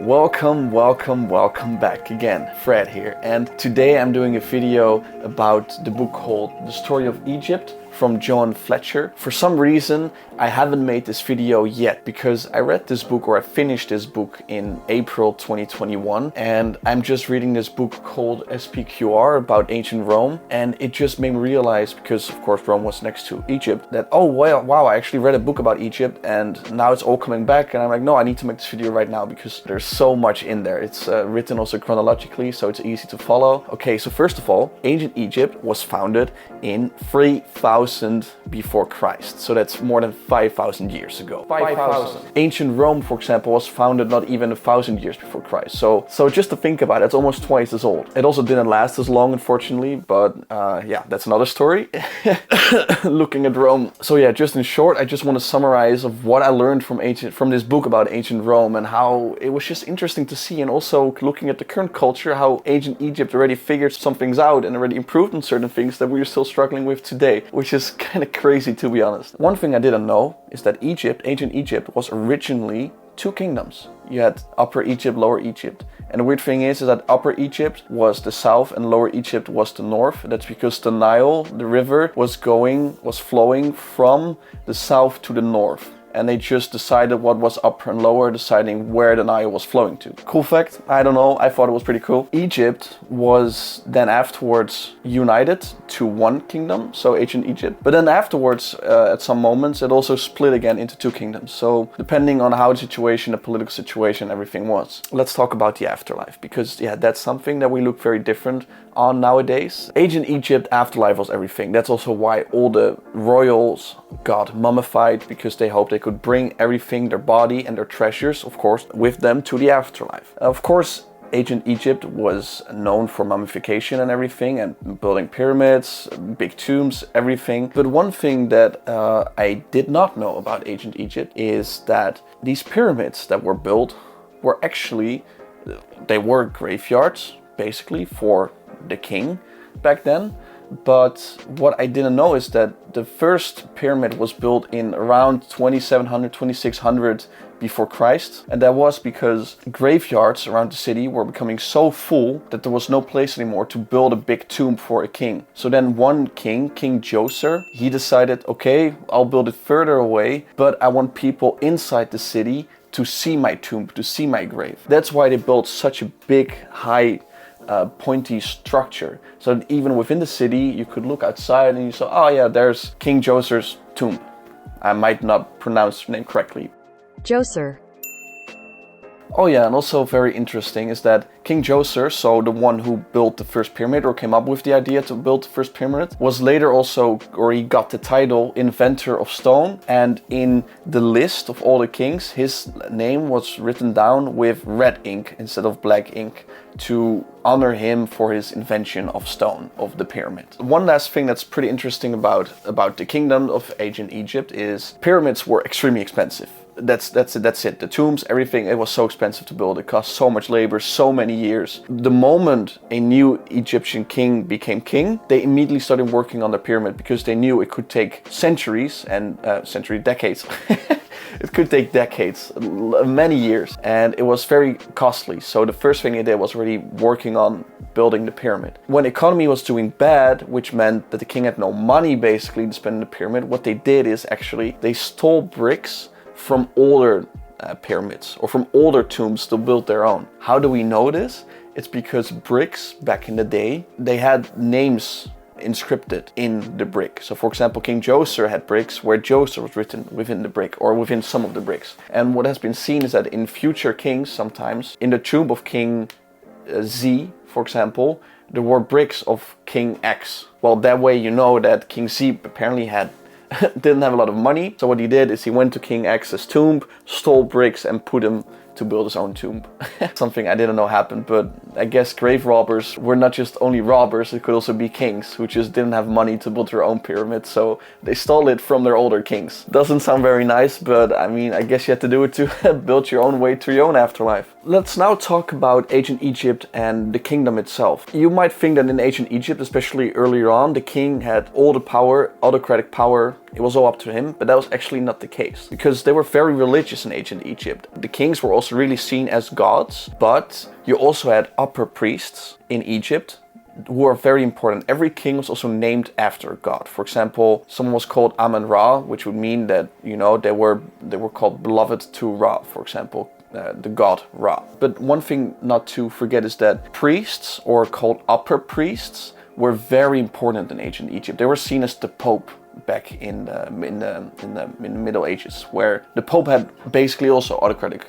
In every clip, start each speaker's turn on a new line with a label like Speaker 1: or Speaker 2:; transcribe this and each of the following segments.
Speaker 1: Welcome back again. Fred here, and today I'm doing a video about the book called The Story of Egypt from Joan Fletcher. For some reason I haven't made this video yet because I read this book, or I finished this book in April 2021, and I'm just reading this book called SPQR about ancient Rome, and it just made me realize, because of course Rome was next to Egypt, that wow, I actually read a book about Egypt and now it's all coming back, and I'm like, no, I need to make this video right now because there's so much in there. It's written also chronologically, so it's easy to follow. Okay, so first of all, ancient Egypt was founded in 3000 before Christ, so that's more than 5,000 years ago. 5,000. Ancient Rome, for example, was founded not even 1,000 years before Christ. So just to think about it, it's almost twice as old. It also didn't last as long, unfortunately, but yeah, that's another story. Looking at Rome. So yeah, just in short, I just want to summarize of what I learned from this book about ancient Rome, and how it was just interesting to see, and also looking at the current culture, how ancient Egypt already figured some things out and already improved on certain things that we're still struggling with today, which is kind of crazy, to be honest. One thing I didn't know is that ancient Egypt was originally two kingdoms. You had Upper Egypt, Lower Egypt. And the weird thing is that Upper Egypt was the south and Lower Egypt was the north. That's because the Nile, the river, was flowing from the south to the north. And they just decided what was upper and lower, deciding where the Nile was flowing to. Cool fact, I don't know, I thought it was pretty cool. Egypt was then afterwards united to one kingdom, so ancient Egypt. But then afterwards, at some moments, it also split again into two kingdoms. So depending on how the situation, the political situation, everything was. Let's talk about the afterlife, because yeah, that's something that we look very different on nowadays. Ancient Egypt, afterlife was everything. That's also why all the royals got mummified, because they hoped they could bring everything, their body and their treasures, of course, with them to the afterlife. Of course, ancient Egypt was known for mummification and everything, and building pyramids, big tombs, everything. But one thing that I did not know about ancient Egypt is that these pyramids that were built were actually, they were graveyards, basically, for the king back then. But what I didn't know is that the first pyramid was built in around 2700, 2600 before Christ. And that was because graveyards around the city were becoming so full that there was no place anymore to build a big tomb for a king. So then one king, King Djoser, he decided, okay, I'll build it further away, but I want people inside the city to see my tomb, to see my grave. That's why they built such a big, high, pointy structure, so that even within the city you could look outside and you saw, oh yeah, there's King Djoser's tomb. I might not pronounce the name correctly.
Speaker 2: Djoser.
Speaker 1: Oh yeah, and also very interesting is that King Djoser, so the one who built the first pyramid, or came up with the idea to build the first pyramid, was later also, or he got the title inventor of stone, and in the list of all the kings, his name was written down with red ink instead of black ink to honor him for his invention of stone, of the pyramid. One last thing that's pretty interesting about the kingdom of ancient Egypt is pyramids were extremely expensive. That's it. The tombs, everything, it was so expensive to build. It cost so much labor, so many years. The moment a new Egyptian king became king, they immediately started working on the pyramid, because they knew it could take centuries and decades. It could take decades, many years, and it was very costly. So the first thing they did was already working on building the pyramid. When the economy was doing bad, which meant that the king had no money basically to spend in the pyramid, what they did is actually they stole bricks from older pyramids, or from older tombs, to build their own. How do we know this? It's because bricks back in the day, they had names inscripted in the brick. So for example, King Djoser had bricks where Djoser was written within the brick, or within some of the bricks. And what has been seen is that in future kings, sometimes in the tomb of King Z, for example, there were bricks of King X. Well, that way you know that King Z apparently didn't have a lot of money. So what he did is he went to King X's tomb, stole bricks, and put them to build his own tomb. Something I didn't know happened, but I guess grave robbers were not just only robbers, it could also be kings who just didn't have money to build their own pyramid, so they stole it from their older kings. Doesn't sound very nice, but I mean, I guess you had to do it to build your own way to your own afterlife. Let's now talk about ancient Egypt and the kingdom itself. You might think that in ancient Egypt, especially earlier on, the king had all the power, autocratic power, it was all up to him, but that was actually not the case, because they were very religious in ancient Egypt. The kings were also was really seen as gods, but you also had upper priests in Egypt who are very important. Every king was also named after a god. For example, someone was called Amun-Ra, which would mean that, you know, they were called beloved to Ra, for example, the god Ra. But one thing not to forget is that priests, or called upper priests, were very important in ancient Egypt. They were seen as the Pope back in the Middle Ages, where the Pope had basically also autocratic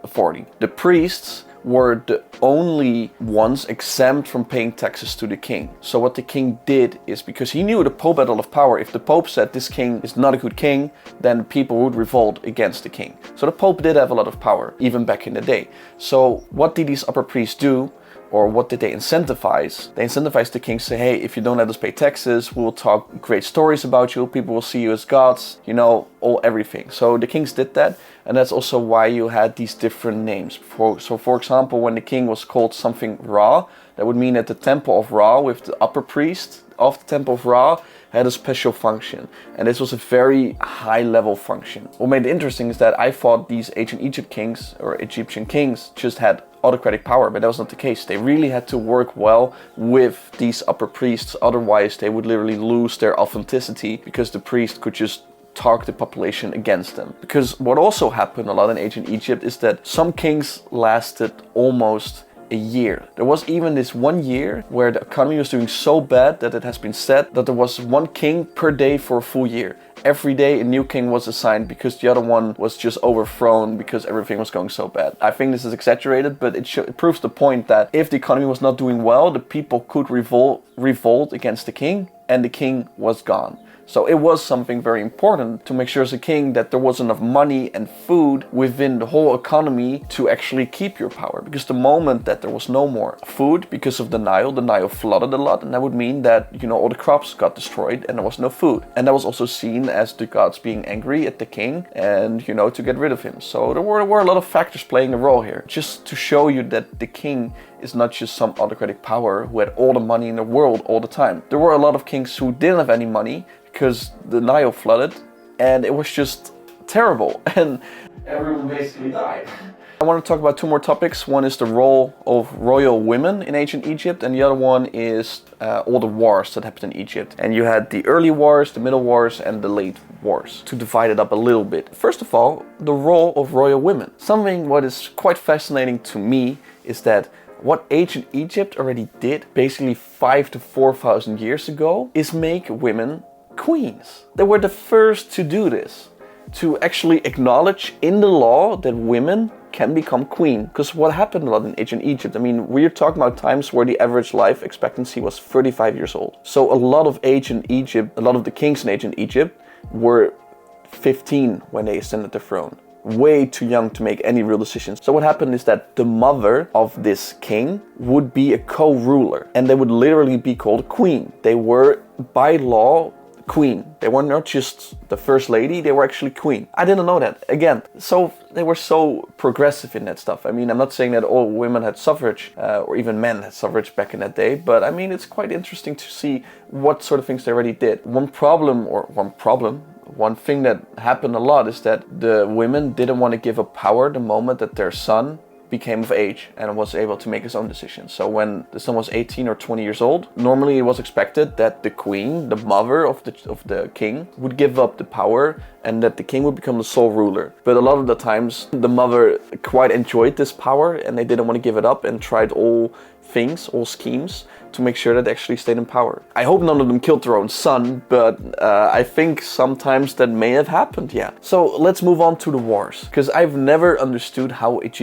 Speaker 1: authority. The priests were the only ones exempt from paying taxes to the king. So what the king did is, because he knew the Pope had a lot of power, if the Pope said this king is not a good king, then people would revolt against the king. So the Pope did have a lot of power, even back in the day. So what did these upper priests do? Or what did they incentivize? They incentivized the king to say, hey, if you don't let us pay taxes, we will talk great stories about you, people will see you as gods, you know, everything. So the kings did that, and that's also why you had these different names. So for example, when the king was called something Ra, that would mean that the temple of Ra, with the upper priest of the temple of Ra, had a special function, and this was a very high level function. What made it interesting is that I thought these ancient Egyptian kings just had autocratic power, but that was not the case. They really had to work well with these upper priests, otherwise they would literally lose their authenticity, because the priest could just talk the population against them. Because what also happened a lot in ancient Egypt is that some kings lasted almost a year. There was even this 1 year where the economy was doing so bad that it has been said that there was one king per day for a full year. Every day a new king was assigned, because the other one was just overthrown because everything was going so bad. I think this is exaggerated, but it proves the point that if the economy was not doing well, the people could revolt against the king, and the king was gone. So it was something very important to make sure as a king that there was enough money and food within the whole economy to actually keep your power. Because the moment that there was no more food because of the Nile flooded a lot, and that would mean that, you know, all the crops got destroyed and there was no food. And that was also seen as the gods being angry at the king and, you know, to get rid of him. So there were a lot of factors playing a role here, just to show you that the king is not just some autocratic power who had all the money in the world all the time. There were a lot of kings who didn't have any money because the Nile flooded and it was just terrible and everyone basically died. I want to talk about two more topics. One is the role of royal women in ancient Egypt, and the other one is all the wars that happened in Egypt. And you had the early wars, the middle wars, and the late wars, to divide it up a little bit. First of all, the role of royal women. Something what is quite fascinating to me is that what ancient Egypt already did, basically 5,000 to 4,000 years ago, is make women queens. They were the first to do this, to actually acknowledge in the law that women can become queen. Because what happened a lot in ancient Egypt, I mean, we're talking about times where the average life expectancy was 35 years old. So a lot of the kings in ancient Egypt were 15 when they ascended the throne. Way too young to make any real decisions. So what happened is that the mother of this king would be a co-ruler, and they would literally be called queen. They were by law queen. They were not just the first lady, they were actually queen. I didn't know that. Again, so they were so progressive in that stuff. I mean, I'm not saying that all women had suffrage or even men had suffrage back in that day, but I mean, it's quite interesting to see what sort of things they already did. One thing that happened a lot is that the women didn't want to give up power the moment that their son became of age and was able to make his own decisions. So when the son was 18 or 20 years old, normally it was expected that the queen, the mother of the king, would give up the power and that the king would become the sole ruler. But a lot of the times the mother quite enjoyed this power and they didn't want to give it up and tried all schemes to make sure that they actually stayed in power. I hope none of them killed their own son, but I think sometimes that may have happened, yeah. So let's move on to the wars, because I've never understood how it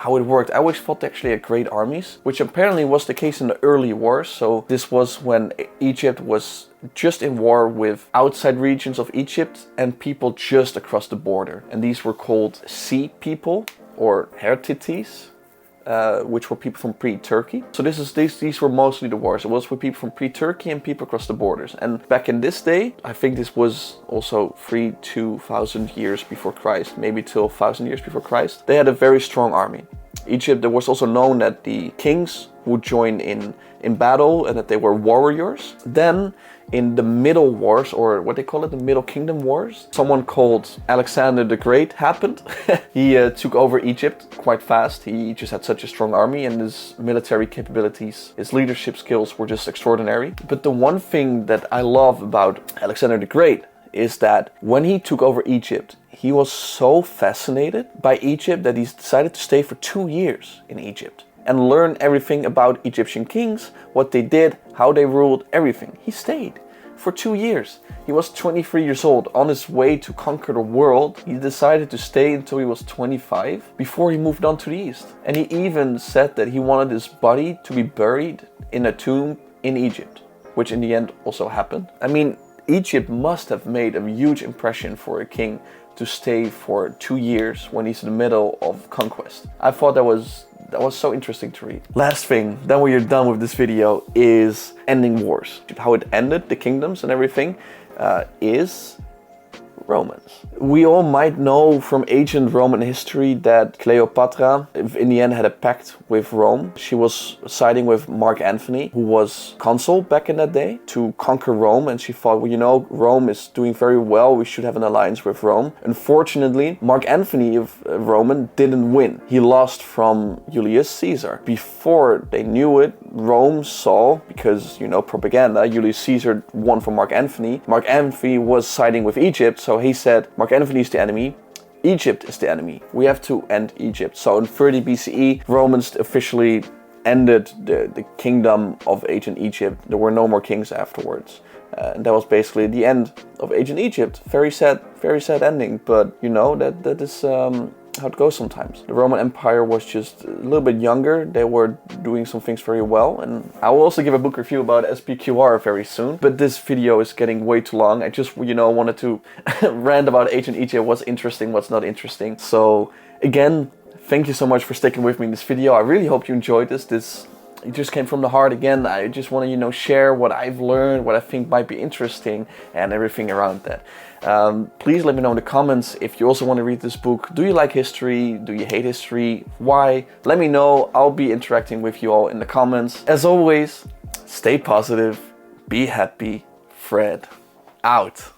Speaker 1: worked. I always thought they actually had great armies, which apparently was the case in the early wars. So this was when Egypt was just in war with outside regions of Egypt and people just across the border. And these were called sea people or hierarchies. Which were people from pre-Turkey. So these were mostly the wars. It was with people from pre-Turkey and people across the borders. And back in this day, I think this was also 3,000 to 2,000 years before Christ, maybe till 1,000 years before Christ, they had a very strong army. Egypt, it was also known that the kings would join in battle and that they were warriors. Then in the Middle Wars, or what they call it, the Middle Kingdom Wars, someone called Alexander the Great happened. He took over Egypt quite fast. He just had such a strong army, and his military capabilities, his leadership skills were just extraordinary. But the one thing that I love about Alexander the Great is that when he took over Egypt, he was so fascinated by Egypt that he decided to stay for 2 years in Egypt and learn everything about Egyptian kings, what they did, how they ruled, everything. He stayed for 2 years. He was 23 years old, on his way to conquer the world. He decided to stay until he was 25 before he moved on to the east. And he even said that he wanted his body to be buried in a tomb in Egypt, which in the end also happened. I mean, Egypt must have made a huge impression for a king to stay for 2 years when he's in the middle of conquest. I thought that was so interesting to read. Last thing, then when you're done with this video, is ending wars. How it ended, the kingdoms and everything, is Romans. We all might know from ancient Roman history that Cleopatra in the end had a pact with Rome. She was siding with Mark Antony, who was consul back in that day, to conquer Rome, and she thought, well, you know, Rome is doing very well, we should have an alliance with Rome. Unfortunately, Mark Antony of Roman didn't win. He lost from Julius Caesar. Before they knew it, Rome saw, because, you know, propaganda, Julius Caesar won from Mark Antony. Mark Antony was siding with Egypt, so he said, Mark Antony is the enemy, Egypt is the enemy. We have to end Egypt. So in 30 BCE, Romans officially ended the kingdom of ancient Egypt. There were no more kings afterwards. And that was basically the end of ancient Egypt. Very sad ending, but you know, that is how it goes sometimes. The Roman Empire was just a little bit younger. They were doing some things very well, and I will also give a book review about SPQR very soon. But this video is getting way too long. I just, you know, wanted to rant about ancient Egypt, what's interesting, what's not interesting. So again, thank you so much for sticking with me in this video. I really hope you enjoyed this. It just came from the heart again. I just want to, you know, share what I've learned, what I think might be interesting, and everything around that. Please let me know in the comments if you also want to read this book. Do you like history? Do you hate history? Why? Let me know. I'll be interacting with you all in the comments. As always, stay positive, be happy. Fred, out.